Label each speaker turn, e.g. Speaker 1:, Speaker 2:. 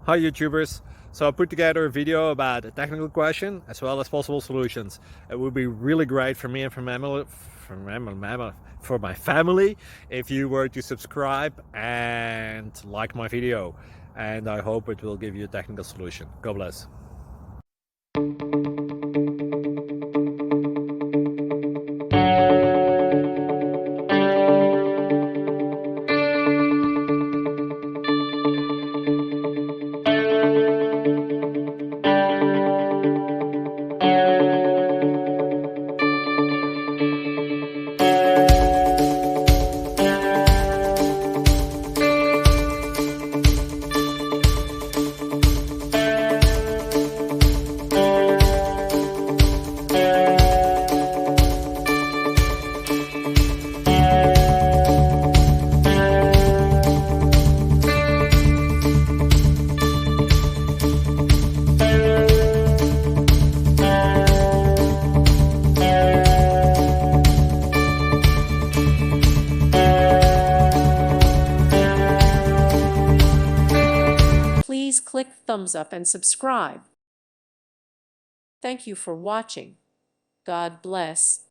Speaker 1: Hi YouTubers! So I put together a video about a technical question as well as possible solutions. It would be really great for me and for my family if you were to subscribe and like my video, and I hope it will give you a technical solution. God bless.
Speaker 2: Please click thumbs up and subscribe. Thank you for watching. God bless.